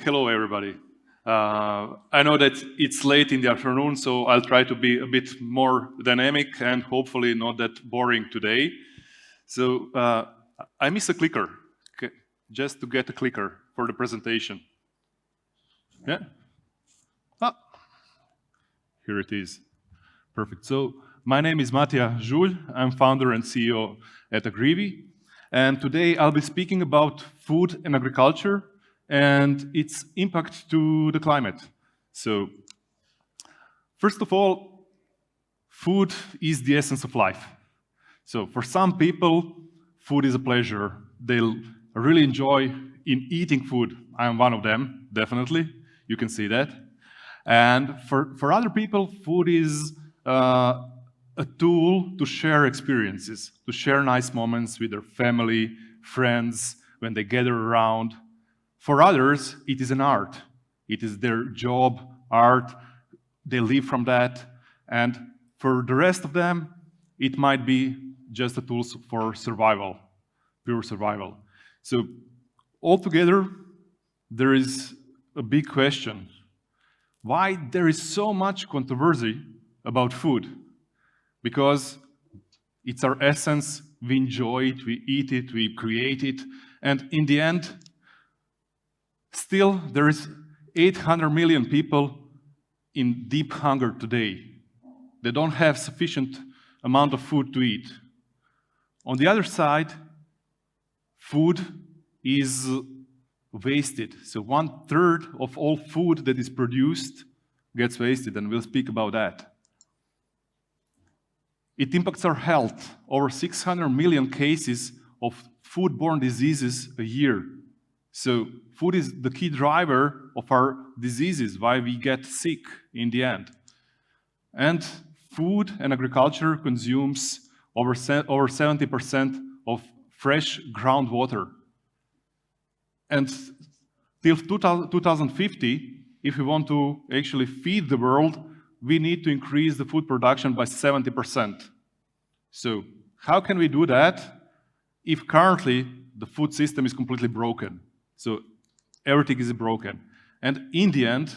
Hello, everybody. I know that it's late in the afternoon, so I'll try to be a bit more dynamic and hopefully not that boring today. So I miss a clicker, just to get a clicker for the presentation. Yeah? Ah, here it is. Perfect. So my name is Matija Žulj. I'm founder and CEO at Agrivi. And today I'll be speaking about food and agriculture and its impact to the climate. So first of all, food is the essence of life. So for some people, food is a pleasure. They'll really enjoy in eating food. I'm one of them, definitely. You can see that. And for other people, food is a tool to share experiences, to share nice moments with their family, friends, when they gather around. For others, it is an art. It is their job, art. They live from that. And for the rest of them, it might be just a tool for survival, pure survival. So altogether, there is a big question. Why there is so much controversy about food? Because it's our essence, we enjoy it, we eat it, we create it, and in the end, still there is 800 million people in deep hunger today. They don't have sufficient amount of food to eat. On the other side, food is wasted. So 1/3 of all food that is produced gets wasted, and we'll speak about that. It impacts our health. Over 600 million cases of foodborne diseases a year. So food is the key driver of our diseases, why we get sick in the end. And food and agriculture consumes over 70% of fresh groundwater. And till 2050, if we want to actually feed the world, we need to increase the food production by 70%. So how can we do that if currently the food system is completely broken? So everything is broken. And in the end,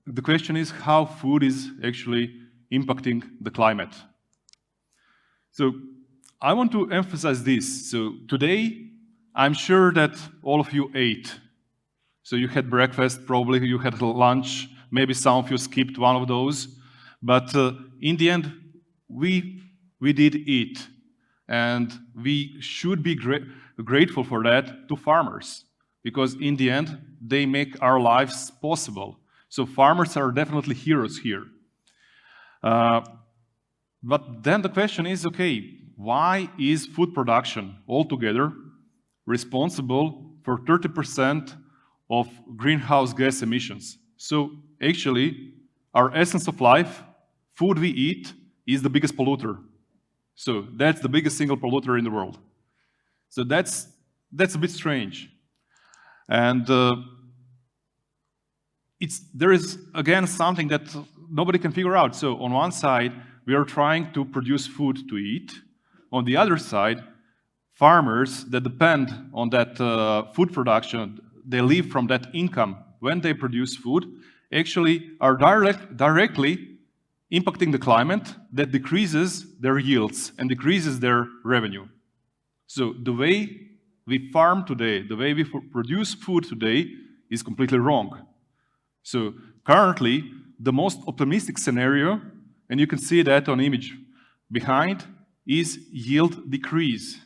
the question is how food is actually impacting the climate. So I want to emphasize this. So today, I'm sure that all of you ate. So you had breakfast, probably you had lunch, maybe some of you skipped one of those. But in the end, we did eat. And we should be grateful for that to farmers. Because in the end, they make our lives possible. So farmers are definitely heroes here. But then the question is, okay, why is food production altogether responsible for 30% of greenhouse gas emissions? So actually, our essence of life, food we eat, is the biggest polluter. So that's the biggest single polluter in the world. So that's a bit strange. And there is, again, something that nobody can figure out. So on one side, we are trying to produce food to eat. On the other side, farmers that depend on that food production, they live from that income when they produce food, actually are directly impacting the climate that decreases their yields and decreases their revenue. So the way we farm today, the way we produce food today is completely wrong. So currently, the most optimistic scenario, and you can see that on image behind, is yield decrease.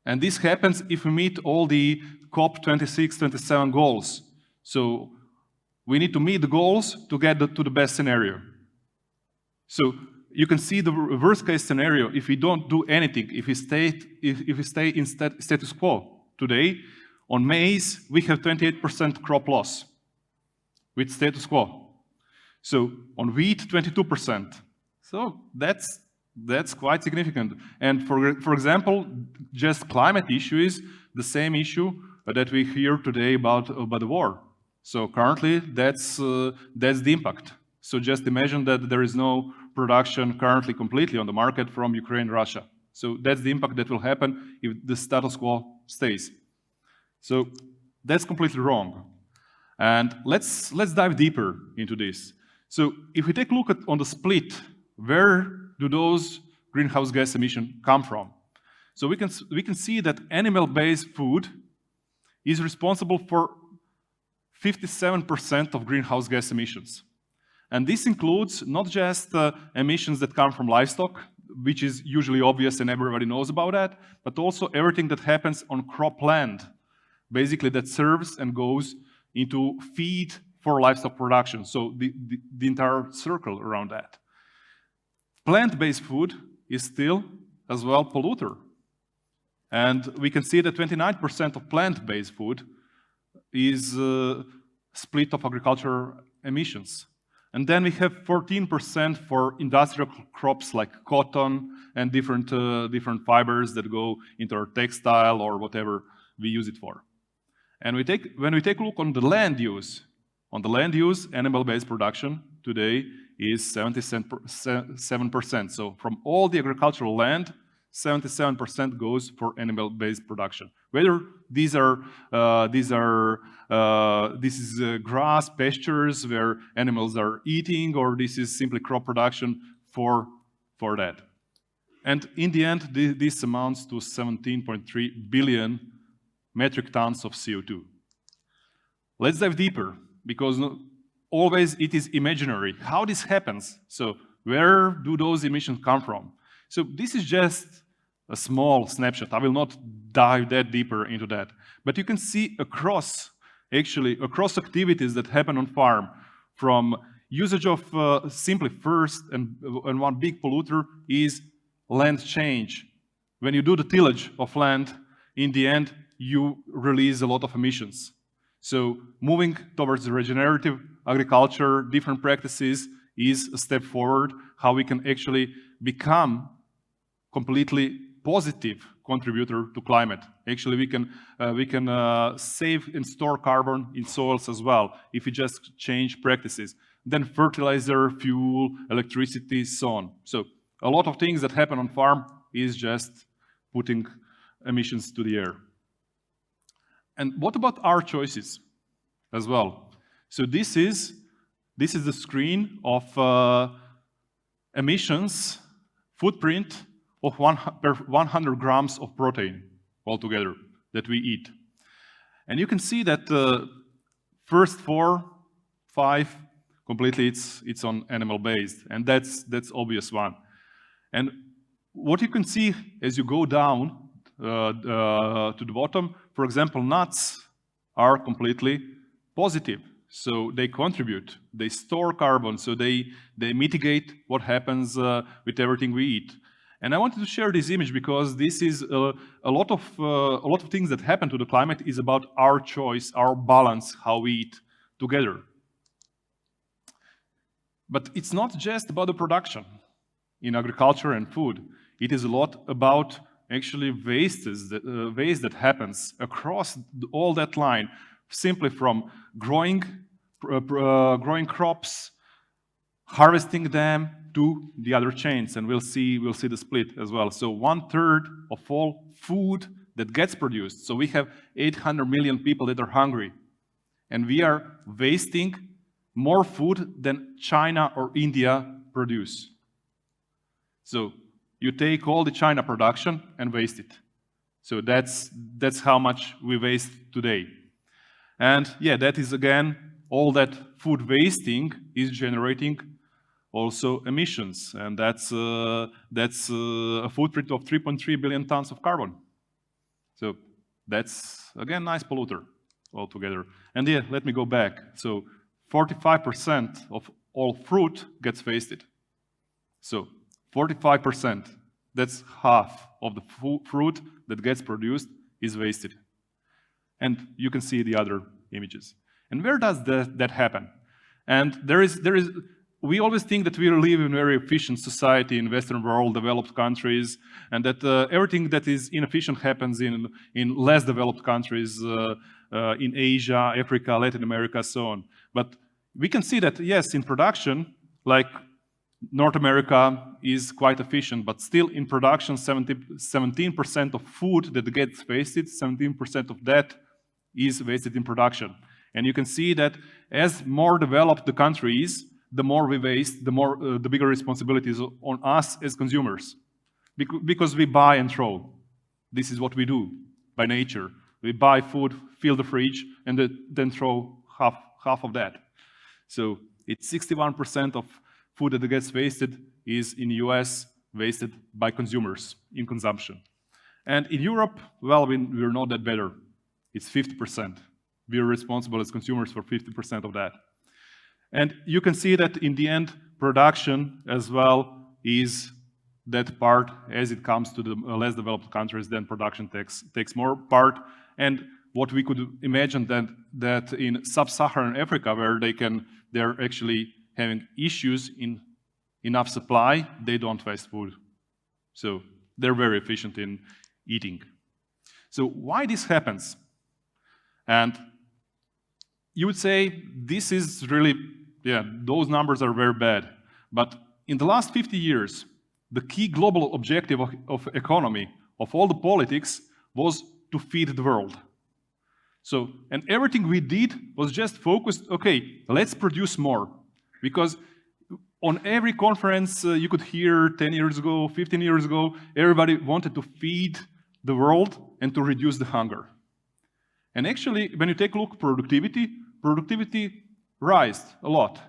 And this happens if we meet all the COP26, 27 goals. So we need to meet the goals to get to the best scenario. So you can see the worst case scenario if we don't do anything, if we stay in status quo. Today, on maize, we have 28% crop loss with status quo. So on wheat, 22%. So that's quite significant. And for example, just climate issue is the same issue that we hear today about the war. So currently, that's the impact. So just imagine that there is no production currently completely on the market from Ukraine, Russia. So that's the impact that will happen if the status quo stays. So That's completely wrong. And let's dive deeper into this. So if we take a look on the split, where do those greenhouse gas emissions come from? So we can see that animal-based food is responsible for 57% of greenhouse gas emissions. And this includes not just emissions that come from livestock, which is usually obvious and everybody knows about that, but also everything that happens on cropland, basically that serves and goes into feed for livestock production, so the entire circle around that. Plant-based food is still as well polluter. And we can see that 29% of plant-based food is split of agriculture emissions. And then we have 14% for industrial crops like cotton and different fibers that go into our textile or whatever we use it for. And when we take a look on the land use, animal-based production today is 77%. So from all the agricultural land, 77% goes for animal-based production. Whether this is grass pastures where animals are eating, or this is simply crop production for that. And in the end, this amounts to 17.3 billion metric tons of CO2. Let's dive deeper, because always it is imaginary. How this happens? So where do those emissions come from? So this is just a small snapshot. I will not dive that deeper into that. But you can see across activities that happen on farm, from usage of simply first, and one big polluter is land change. When you do the tillage of land, in the end, you release a lot of emissions. So moving towards regenerative agriculture, different practices, is a step forward, how we can actually become completely positive contributor to climate. Actually, we can save and store carbon in soils as well if we just change practices. Then fertilizer, fuel, electricity, so on. So a lot of things that happen on farm is just putting emissions to the air. And what about our choices as well? So this is the screen of emissions footprint of per 100 grams of protein altogether that we eat. And you can see that first 4, 5, completely it's on animal-based, and that's obvious one. And what you can see as you go down to the bottom, for example, nuts are completely positive. So they contribute, they store carbon, so they mitigate what happens with everything we eat. And I wanted to share this image because this is a lot of things that happen to the climate is about our choice, our balance, how we eat together. But it's not just about the production in agriculture and food. It is a lot about actually waste that happens across all that line, simply from growing crops, harvesting them, to the other chains, and we'll see the split as well. So 1/3 of all food that gets produced. So we have 800 million people that are hungry, and we are wasting more food than China or India produce. So you take all the China production and waste it. So that's how much we waste today. And yeah, that is again, all that food wasting is generating also emissions, and that's a footprint of 3.3 billion tons of carbon. So that's again nice polluter altogether. And yeah, let me go back. So 45% of all fruit gets wasted. So 45%, that's half of the fruit that gets produced is wasted. And you can see the other images. And where does that happen? And we always think that we live in a very efficient society in Western world, developed countries, and that everything that is inefficient happens in less developed countries, in Asia, Africa, Latin America, so on. But we can see that, yes, in production, like North America is quite efficient, but still in production, 17% of food that gets wasted, 17% of that is wasted in production. And you can see that as more developed the country is, the more we waste, the bigger responsibility is on us as consumers. Because we buy and throw. This is what we do by nature. We buy food, fill the fridge, and then throw half of that. So it's 61% of food that gets wasted is in the US wasted by consumers in consumption. And in Europe, well, we're not that better. It's 50%. We're responsible as consumers for 50% of that. And you can see that in the end, production as well is that part as it comes to the less developed countries, then production takes more part. And what we could imagine that in sub-Saharan Africa, where they're actually having issues in enough supply, they don't waste food. So they're very efficient in eating. So why this happens? And you would say this is really, yeah, those numbers are very bad. But in the last 50 years, the key global objective of economy, of all the politics, was to feed the world. So, and everything we did was just focused, okay, let's produce more. Because on every conference you could hear 10 years ago, 15 years ago, everybody wanted to feed the world and to reduce the hunger. And actually, when you take a look at productivity rised a lot.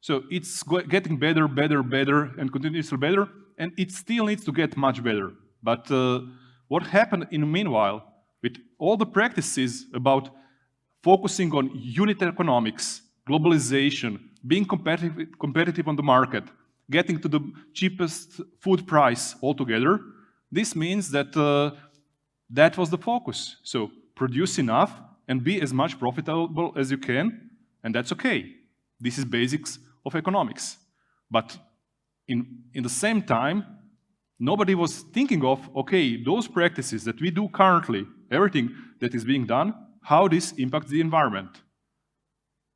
So it's getting better, and continuously better, and it still needs to get much better. But what happened in the meanwhile, with all the practices about focusing on unit economics, globalization, being competitive on the market, getting to the cheapest food price altogether, this means that that was the focus. So produce enough and be as much profitable as you can, and that's okay. This is basics of economics. But in the same time, nobody was thinking of, okay, those practices that we do currently, everything that is being done, how this impacts the environment.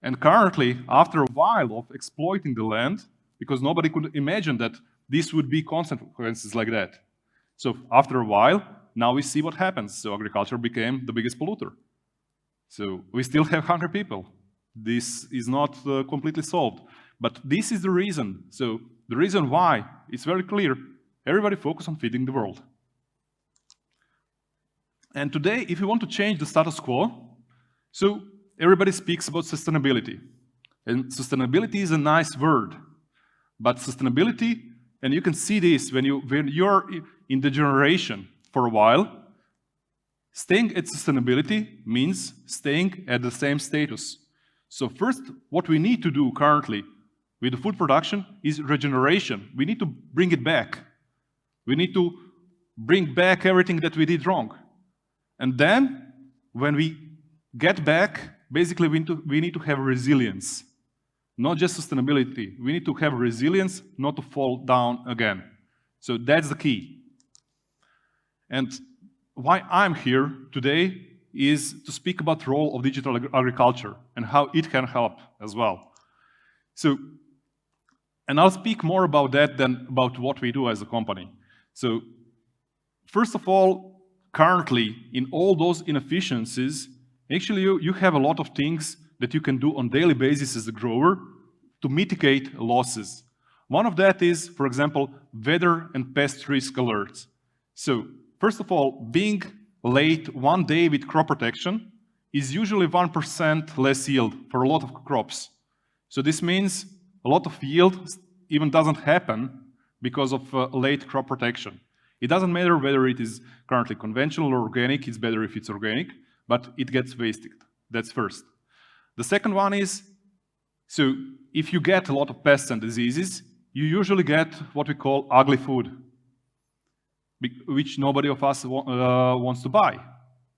And currently, after a while of exploiting the land, because nobody could imagine that this would be consequences like that. So after a while, now we see what happens. So agriculture became the biggest polluter. So we still have hungry people. This is not completely solved. But this is the reason. So the reason why, it's very clear. Everybody focus on feeding the world. And today, if you want to change the status quo, so everybody speaks about sustainability. And sustainability is a nice word. But sustainability, and you can see this when you're in the generation for a while, staying at sustainability means staying at the same status. So first, what we need to do currently with the food production is regeneration. We need to bring it back. We need to bring back everything that we did wrong. And then, when we get back, basically we need to have resilience. Not just sustainability. We need to have resilience not to fall down again. So that's the key. And why I'm here today is to speak about the role of digital agriculture and how it can help as well. So, and I'll speak more about that than about what we do as a company. So, first of all, currently, in all those inefficiencies, actually you have a lot of things that you can do on a daily basis as a grower to mitigate losses. One of that is, for example, weather and pest risk alerts. So, first of all, being late one day with crop protection is usually 1% less yield for a lot of crops. So this means a lot of yield even doesn't happen because of late crop protection. It doesn't matter whether it is currently conventional or organic, it's better if it's organic, but it gets wasted. That's first. The second one is, so if you get a lot of pests and diseases, you usually get what we call ugly food, which nobody of us wants to buy.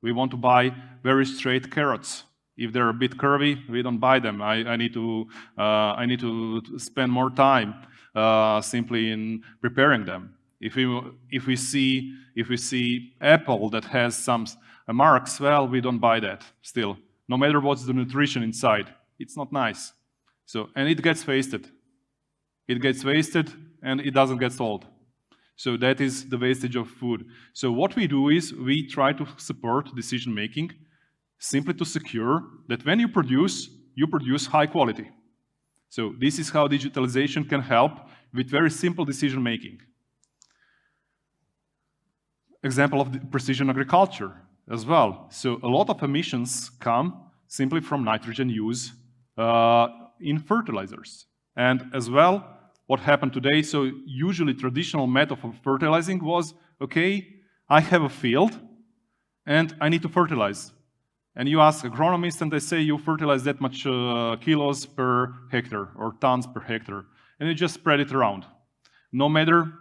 We want to buy very straight carrots. If they're a bit curvy, we don't buy them. I need to spend more time simply in preparing them. If we see apple that has some marks, well, we don't buy that still. No matter what's the nutrition inside, it's not nice. So, and it gets wasted. It gets wasted and it doesn't get sold. So that is the wastage of food. So what we do is we try to support decision making simply to secure that when you produce high quality. So this is how digitalization can help with very simple decision making. Example of the precision agriculture as well. So a lot of emissions come simply from nitrogen use in fertilizers. And as well, what happened today, so usually traditional method of fertilizing was, okay, I have a field and I need to fertilize. And you ask agronomists and they say you fertilize that much kilos per hectare or tons per hectare. And you just spread it around. No matter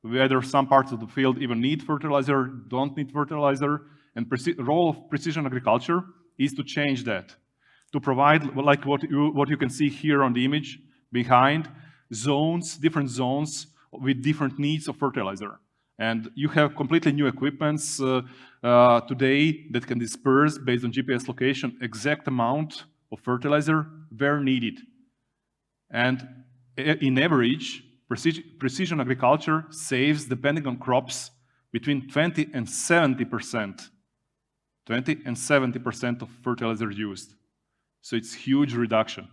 whether some parts of the field even need fertilizer, don't need fertilizer. And the role of precision agriculture is to change that. To provide, like what you can see here on the image behind, zones, different zones with different needs of fertilizer. And you have completely new equipments today that can disperse, based on GPS location, exact amount of fertilizer where needed. And in average, precision agriculture saves, depending on crops, between 20 and 70%. 20 and 70% of fertilizer used. So it's huge reduction.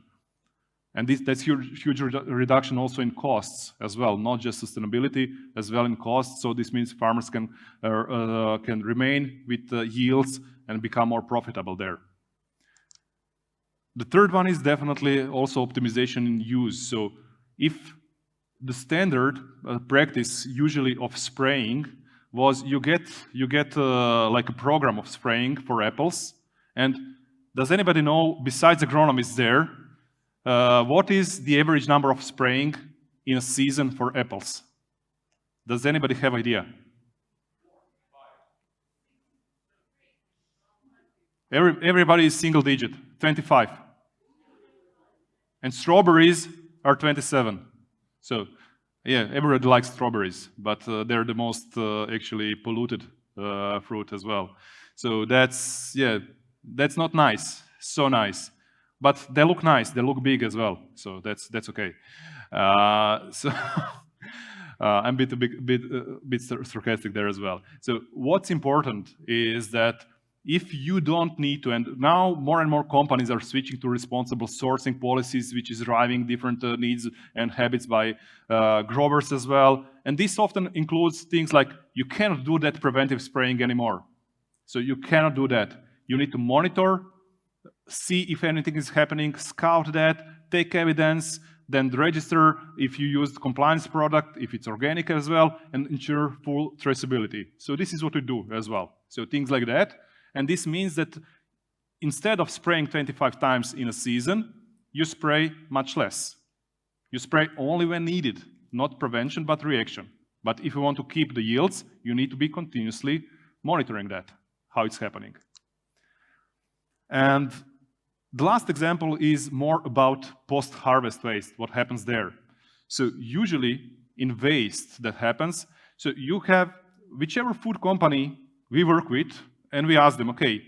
And that's huge reduction also in costs as well, not just sustainability, as well in costs. So this means farmers can remain with yields and become more profitable there. The third one is definitely also optimization in use. So if the standard practice usually of spraying was you get like a program of spraying for apples, and does anybody know, besides agronomists there, what is the average number of spraying in a season for apples? Does anybody have idea? Everybody is single digit, 25. And strawberries are 27. So, yeah, everybody likes strawberries, but they're the most actually polluted fruit as well. So that's not nice, so nice. But they look nice, they look big as well, so that's okay. So I'm a bit sarcastic there as well. So what's important is that if you don't need to, and now more and more companies are switching to responsible sourcing policies, which is driving different needs and habits by growers as well. And this often includes things like you cannot do that preventive spraying anymore. So you cannot do that. You need to monitor, see if anything is happening, scout that, take evidence, then register if you use the compliance product, if it's organic as well, and ensure full traceability. So this is what we do as well. So things like that. And this means that instead of spraying 25 times in a season, you spray much less. You spray only when needed, not prevention, but reaction. But if you want to keep the yields, you need to be continuously monitoring that, how it's happening. And the last example is more about post-harvest waste, what happens there. So usually in waste that happens, so you have whichever food company we work with, and we ask them, okay,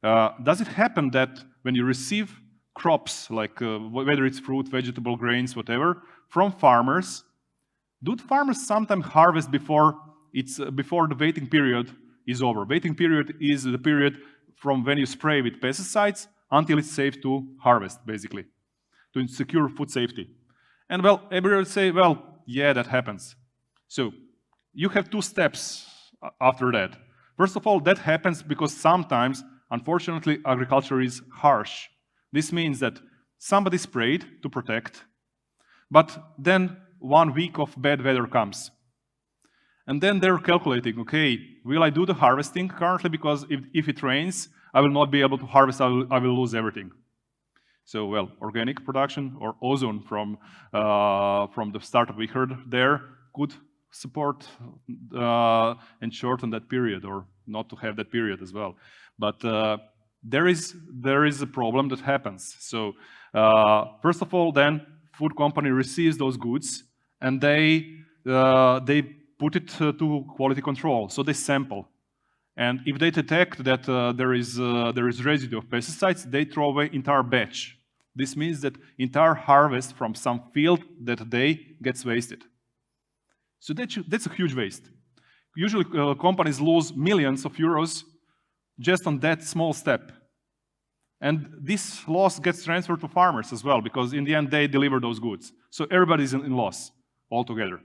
does it happen that when you receive crops, like whether it's fruit, vegetable, grains, whatever, from farmers, do farmers sometimes harvest before the waiting period is over? Waiting period is the period from when you spray with pesticides until it's safe to harvest, basically, to secure food safety. And well, everybody will say, well, yeah, that happens. So you have two steps after that. First of all, that happens because sometimes, unfortunately, agriculture is harsh. This means that somebody sprayed to protect, but then 1 week of bad weather comes. And then they're calculating, okay, will I do the harvesting currently? Because if it rains, I will not be able to harvest, I will lose everything. So, well, organic production or ozone from the startup we heard there could support and shorten that period, or not to have that period as well. But there is a problem that happens. So first of all, then food company receives those goods and they put it to quality control. So they sample, and if they detect that there is residue of pesticides, they throw away entire batch. This means that entire harvest from some field that day gets wasted. So that's a huge waste. Usually companies lose millions of euros just on that small step. And this loss gets transferred to farmers as well, because in the end, they deliver those goods. So everybody's in loss altogether.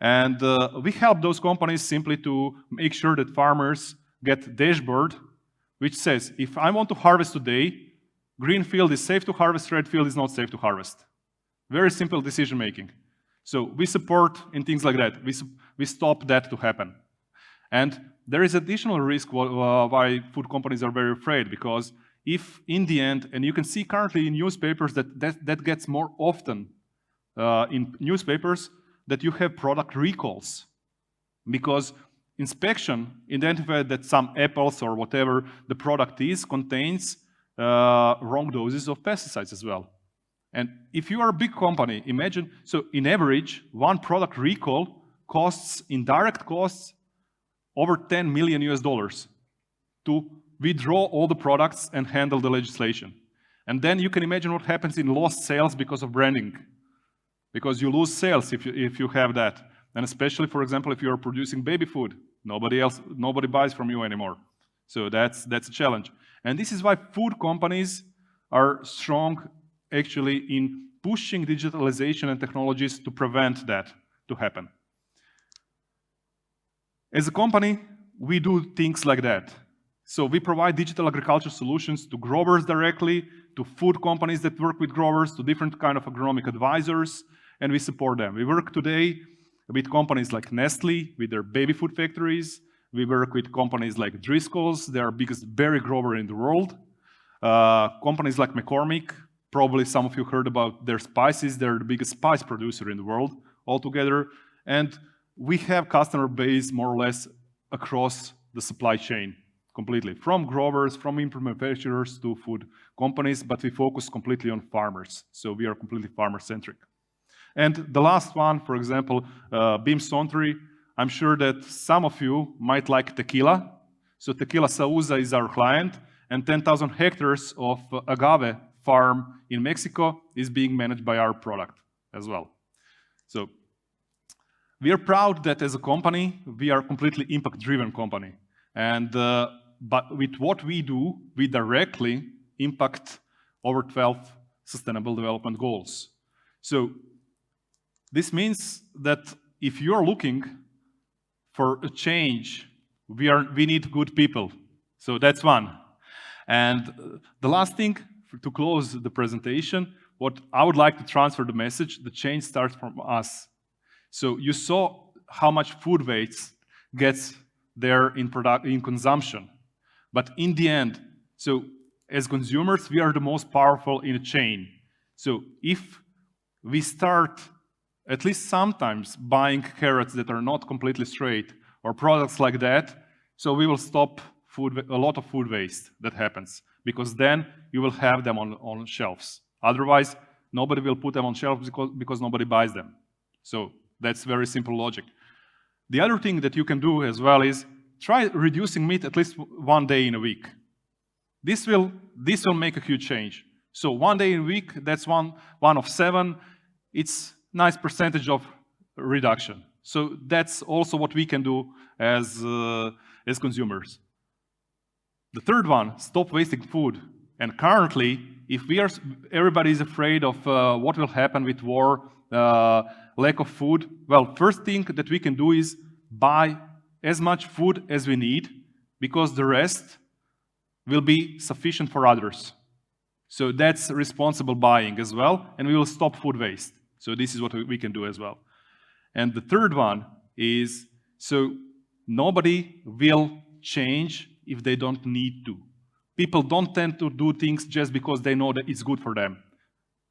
And we help those companies simply to make sure that farmers get a dashboard which says, if I want to harvest today, green field is safe to harvest, red field is not safe to harvest. Very simple decision making. So we support in things like that. We stop that to happen. And there is additional risk why food companies are very afraid, because if in the end, and you can see currently in newspapers that gets more often in newspapers, that you have product recalls. Because inspection identified that some apples or whatever the product is contains wrong doses of pesticides as well. And if you are a big company, imagine, so in average, one product recall costs, indirect costs, over $10 million to withdraw all the products and handle the legislation. And then you can imagine what happens in lost sales because of branding. Because you lose sales if you have that. And especially, for example, if you're producing baby food, nobody buys from you anymore. So that's a challenge. And this is why food companies are strong actually in pushing digitalization and technologies to prevent that to happen. As a company, we do things like that. So we provide digital agriculture solutions to growers directly, to food companies that work with growers, to different kind of agronomic advisors, and we support them. We work today with companies like Nestle, with their baby food factories. We work with companies like Driscoll's, they are the biggest berry grower in the world. Companies like McCormick, probably some of you heard about their spices, they're the biggest spice producer in the world altogether. And we have customer base more or less across the supply chain completely, from growers, from import manufacturers to food companies, but we focus completely on farmers. So we are completely farmer-centric. And the last one, for example, Beam Sontry, I'm sure that some of you might like tequila. So Tequila Sauza is our client, and 10,000 hectares of agave farm in Mexico is being managed by our product as well. So we are proud that as a company, we are a completely impact-driven company. And but with what we do, we directly impact over 12 Sustainable Development Goals. So this means that if you're looking for a change, we need good people. So that's one. And the last thing, to close the presentation, what I would like to transfer the message, the change starts from us. So you saw how much food waste gets there in consumption. But in the end, so as consumers, we are the most powerful in a chain. So if we start at least sometimes buying carrots that are not completely straight or products like that, so we will stop a lot of food waste that happens, because then you will have them on shelves. Otherwise, nobody will put them on shelves because nobody buys them. So that's very simple logic. The other thing that you can do as well is try reducing meat at least one day in a week. This will make a huge change. So 1 day in a week, that's one of 7. It's a nice percentage of reduction. So that's also what we can do as consumers. The third one, stop wasting food. And currently, if everybody is afraid of what will happen with war, lack of food, well, first thing that we can do is buy as much food as we need, because the rest will be sufficient for others. So that's responsible buying as well, and we will stop food waste. So this is what we can do as well. And the third one is, so nobody will change if they don't need to. People don't tend to do things just because they know that it's good for them.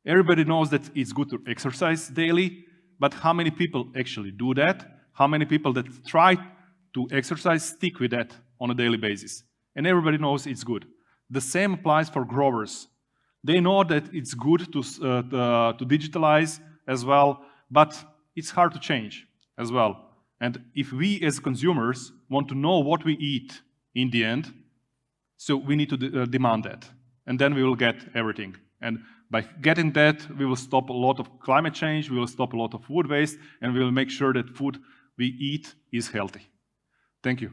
Everybody knows that it's good to exercise daily, but how many people actually do that? How many people that try to exercise stick with that on a daily basis? And everybody knows it's good. The same applies for growers. They know that it's good to digitalize as well, but it's hard to change as well. And if we as consumers want to know what we eat in the end, so we need to demand that. And then we will get everything. And by getting that, we will stop a lot of climate change, we will stop a lot of food waste, and we will make sure that food we eat is healthy. Thank you.